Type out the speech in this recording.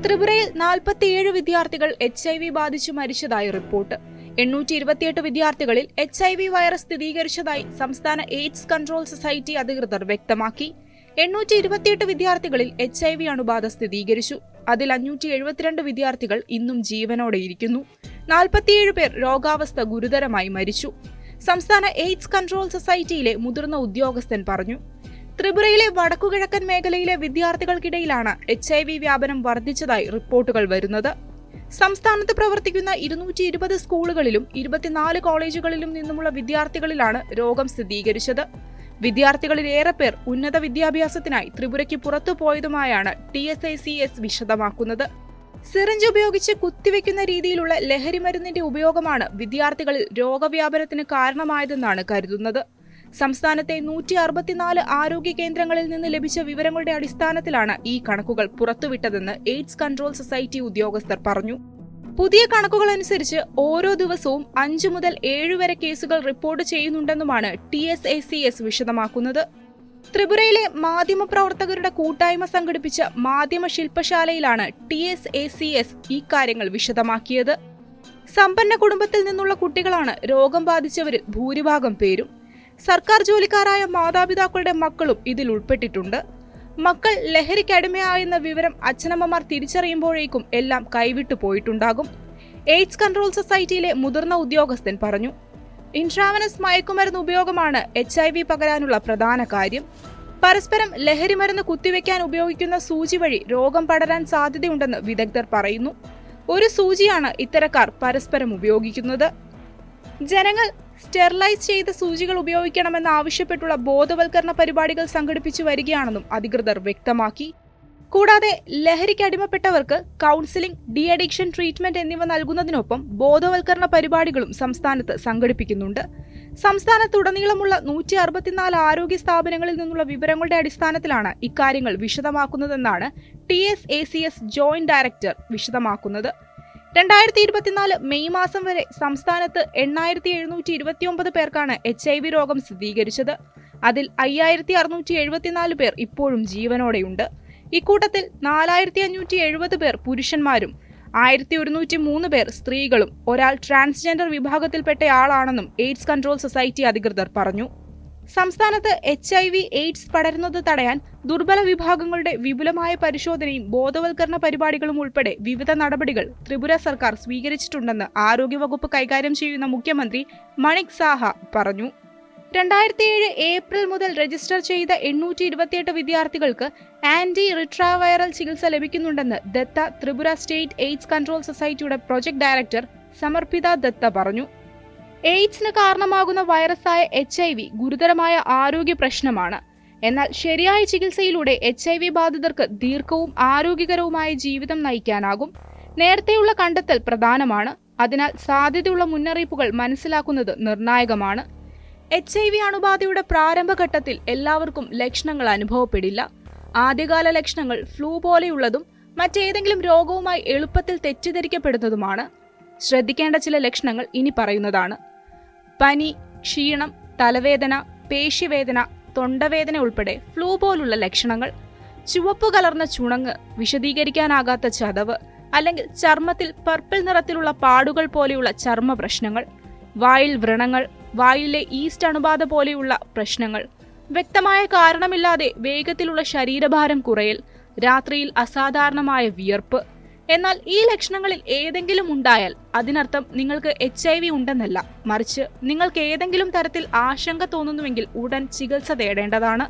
ത്രിപുരയിൽ 47 വിദ്യാർത്ഥികൾ HIV ബാധിച്ചു മരിച്ചതായി റിപ്പോർട്ട്. 828 വിദ്യാർത്ഥികളിൽ HIV വൈറസ് സ്ഥിരീകരിച്ചതായി സംസ്ഥാന എയ്ഡ്സ് കൺട്രോൾ സൊസൈറ്റി അധികൃതർ വ്യക്തമാക്കി. 828 വിദ്യാർത്ഥികളിൽ HIV അണുബാധ സ്ഥിരീകരിച്ചു. അതിൽ 572 വിദ്യാർത്ഥികൾ ഇന്നും ജീവനോടെയിരിക്കുന്നു. 47 പേർ രോഗാവസ്ഥ ഗുരുതരമായി മരിച്ചു. സംസ്ഥാന എയ്ഡ്സ് കൺട്രോൾ സൊസൈറ്റിയിലെ മുതിർന്ന ഉദ്യോഗസ്ഥൻ പറഞ്ഞു. ത്രിപുരയിലെ വടക്കുകിഴക്കൻ മേഖലയിലെ വിദ്യാർത്ഥികൾക്കിടയിലാണ് HIV വ്യാപനം വർദ്ധിച്ചതായി റിപ്പോർട്ടുകൾ വരുന്നത്. സംസ്ഥാനത്ത് പ്രവർത്തിക്കുന്ന 220 സ്കൂളുകളിലും 24 കോളേജുകളിലും നിന്നുമുള്ള വിദ്യാർത്ഥികളിലാണ് രോഗം സ്ഥിരീകരിച്ചത്. വിദ്യാർത്ഥികളിൽ ഏറെ പേർ ഉന്നത വിദ്യാഭ്യാസത്തിനായി ത്രിപുരയ്ക്ക് പുറത്തുപോയതുമായാണ് TSACS വിശദമാക്കുന്നത്. സിറിഞ്ച് ഉപയോഗിച്ച് കുത്തിവെക്കുന്ന രീതിയിലുള്ള ലഹരിമരുന്നിന്റെ ഉപയോഗമാണ് വിദ്യാർത്ഥികളിൽ രോഗവ്യാപനത്തിന് കാരണമായതെന്നാണ് കരുതുന്നത്. സംസ്ഥാനത്തെ 164 ആരോഗ്യ കേന്ദ്രങ്ങളിൽ നിന്ന് ലഭിച്ച വിവരങ്ങളുടെ അടിസ്ഥാനത്തിലാണ് ഈ കണക്കുകൾ പുറത്തുവിട്ടതെന്ന് എയ്ഡ്സ് കൺട്രോൾ സൊസൈറ്റി ഉദ്യോഗസ്ഥർ പറഞ്ഞു. പുതിയ കണക്കുകൾ അനുസരിച്ച് ഓരോ ദിവസവും 5 മുതൽ 7 വരെ കേസുകൾ റിപ്പോർട്ട് ചെയ്യുന്നുണ്ടെന്നുമാണ് TSACS വിശദമാക്കുന്നത്. ത്രിപുരയിലെ മാധ്യമപ്രവർത്തകരുടെ കൂട്ടായ്മ സംഘടിപ്പിച്ച മാധ്യമ ശില്പശാലയിലാണ് TSACS ഈ കാര്യങ്ങൾ വിശദമാക്കിയത്. സമ്പന്ന കുടുംബത്തിൽ നിന്നുള്ള കുട്ടികളാണ് രോഗം ബാധിച്ചവരിൽ ഭൂരിഭാഗം പേരും. സർക്കാർ ജോലിക്കാരായ മാതാപിതാക്കളുടെ മക്കളും ഇതിൽ ഉൾപ്പെട്ടിട്ടുണ്ട്. മക്കൾ ലഹരിക്കടിമയായെന്ന വിവരം അച്ഛനമ്മമാർ തിരിച്ചറിയുമ്പോഴേക്കും എല്ലാം കൈവിട്ടു പോയിട്ടുണ്ടാകും. എയ്ഡ്സ് കൺട്രോൾ സൊസൈറ്റിയിലെ മുതിർന്ന ഉദ്യോഗസ്ഥൻ പറഞ്ഞു. ഇൻട്രാവനസ് മയക്കുമരുന്ന് ഉപയോഗമാണ് HIV പകരാനുള്ള പ്രധാന കാര്യം. പരസ്പരം ലഹരിമരുന്ന് കുത്തിവെക്കാൻ ഉപയോഗിക്കുന്ന സൂചി വഴി രോഗം പടരാൻ സാധ്യതയുണ്ടെന്ന് വിദഗ്ധർ പറയുന്നു. ഒരു സൂചിയാണ് ഇത്തരക്കാർ പരസ്പരം ഉപയോഗിക്കുന്നത്. ജനങ്ങൾ സ്റ്റെറിലൈസ് ചെയ്ത സൂചികൾ ഉപയോഗിക്കണമെന്ന് ആവശ്യപ്പെട്ടുള്ള ബോധവൽക്കരണ പരിപാടികൾ സംഘടിപ്പിച്ചു വരികയാണെന്നും അധികൃതർ വ്യക്തമാക്കി. കൂടാതെ ലഹരിക്കടിമപ്പെട്ടവർക്ക് കൗൺസിലിംഗ്, ഡി അഡിക്ഷൻ ട്രീറ്റ്മെന്റ് എന്നിവ നൽകുന്നതിനൊപ്പം ബോധവൽക്കരണ പരിപാടികളും സംസ്ഥാനത്ത് സംഘടിപ്പിക്കുന്നുണ്ട്. സംസ്ഥാനത്തുടനീളമുള്ള 164 ആരോഗ്യ സ്ഥാപനങ്ങളിൽ നിന്നുള്ള വിവരങ്ങളുടെ അടിസ്ഥാനത്തിലാണ് ഇക്കാര്യങ്ങൾ വിശദമാക്കുന്നതെന്നാണ് TSACS ജോയിന്റ് ഡയറക്ടർ വിശദമാക്കുന്നത്. 2024 മെയ് മാസം വരെ സംസ്ഥാനത്ത് 8729 പേർക്കാണ് HIV രോഗം സ്ഥിരീകരിച്ചത്. അതിൽ 5674 പേർ ഇപ്പോഴും ജീവനോടെയുണ്ട്. ഇക്കൂട്ടത്തിൽ 4570 പേർ പുരുഷന്മാരും 1103 പേർ സ്ത്രീകളും ഒരാൾ ട്രാൻസ്ജെൻഡർ വിഭാഗത്തിൽപ്പെട്ടയാളാണെന്നും എയ്ഡ്സ് കൺട്രോൾ സൊസൈറ്റി അധികൃതർ പറഞ്ഞു. സംസ്ഥാനത്ത് HIV എയ്ഡ്സ് പടരുന്നത് തടയാൻ ദുർബല വിഭാഗങ്ങളുടെ വിപുലമായ പരിശോധനയും ബോധവൽക്കരണ പരിപാടികളും ഉൾപ്പെടെ വിവിധ നടപടികൾ ത്രിപുര സർക്കാർ സ്വീകരിച്ചിട്ടുണ്ടെന്ന് ആരോഗ്യവകുപ്പ് കൈകാര്യം ചെയ്യുന്ന മുഖ്യമന്ത്രി മണിക് സാഹ പറഞ്ഞു. 2007 ഏപ്രിൽ മുതൽ രജിസ്റ്റർ ചെയ്ത 828 വിദ്യാർത്ഥികൾക്ക് ആന്റി റിട്രോവൈറൽ ചികിത്സ ലഭിക്കുന്നുണ്ടെന്ന് Datta Tripura state AIDS control സൊസൈറ്റിയുടെ പ്രൊജക്ട് ഡയറക്ടർ സമർപ്പിത ദത്ത പറഞ്ഞു. എയ്ഡ്സിന് കാരണമാകുന്ന വൈറസായ HIV ഗുരുതരമായ ആരോഗ്യ പ്രശ്നമാണ്. എന്നാൽ ശരിയായ ചികിത്സയിലൂടെ HIV ബാധിതർക്ക് ദീർഘവും ആരോഗ്യകരവുമായ ജീവിതം നയിക്കാനാകും. നേരത്തെയുള്ള കണ്ടെത്തൽ പ്രധാനമാണ്. അതിനാൽ സാധ്യതയുള്ള മുന്നറിയിപ്പുകൾ മനസ്സിലാക്കുന്നത് നിർണായകമാണ്. HIV അണുബാധയുടെ പ്രാരംഭഘട്ടത്തിൽ എല്ലാവർക്കും ലക്ഷണങ്ങൾ അനുഭവപ്പെടില്ല. ആദ്യകാല ലക്ഷണങ്ങൾ ഫ്ലൂ പോലെയുള്ളതും മറ്റേതെങ്കിലും രോഗവുമായി എളുപ്പത്തിൽ തെറ്റിദ്ധരിക്കപ്പെടുന്നതുമാണ്. ശ്രദ്ധിക്കേണ്ട ചില ലക്ഷണങ്ങൾ ഇനി പറയുന്നതാണ്: പനി, ക്ഷീണം, തലവേദന, പേശിവേദന, തൊണ്ടവേദന ഉൾപ്പെടെ ഫ്ലൂ പോലുള്ള ലക്ഷണങ്ങൾ. ചുവപ്പ് കലർന്ന ചുണങ്ങ്, വിശദീകരിക്കാനാകാത്ത ചതവ് അല്ലെങ്കിൽ ചർമ്മത്തിൽ പർപ്പിൾ നിറത്തിലുള്ള പാടുകൾ പോലെയുള്ള ചർമ്മ പ്രശ്നങ്ങൾ. വായിൽ വ്രണങ്ങൾ, വായിലെ ഈസ്റ്റ് അണുബാധ പോലെയുള്ള പ്രശ്നങ്ങൾ. വ്യക്തമായ കാരണമില്ലാതെ വേഗത്തിലുള്ള ശരീരഭാരം കുറയൽ, രാത്രിയിൽ അസാധാരണമായ വിയർപ്പ്. എന്നാൽ ഈ ലക്ഷണങ്ങളിൽ ഏതെങ്കിലും ഉണ്ടായാൽ അതിനർത്ഥം നിങ്ങൾക്ക് HIV ഉണ്ടെന്നല്ല, മറിച്ച് നിങ്ങൾക്ക് ഏതെങ്കിലും തരത്തിൽ ആശങ്ക തോന്നുന്നുവെങ്കിൽ ഉടൻ ചികിത്സ തേടേണ്ടതാണ്.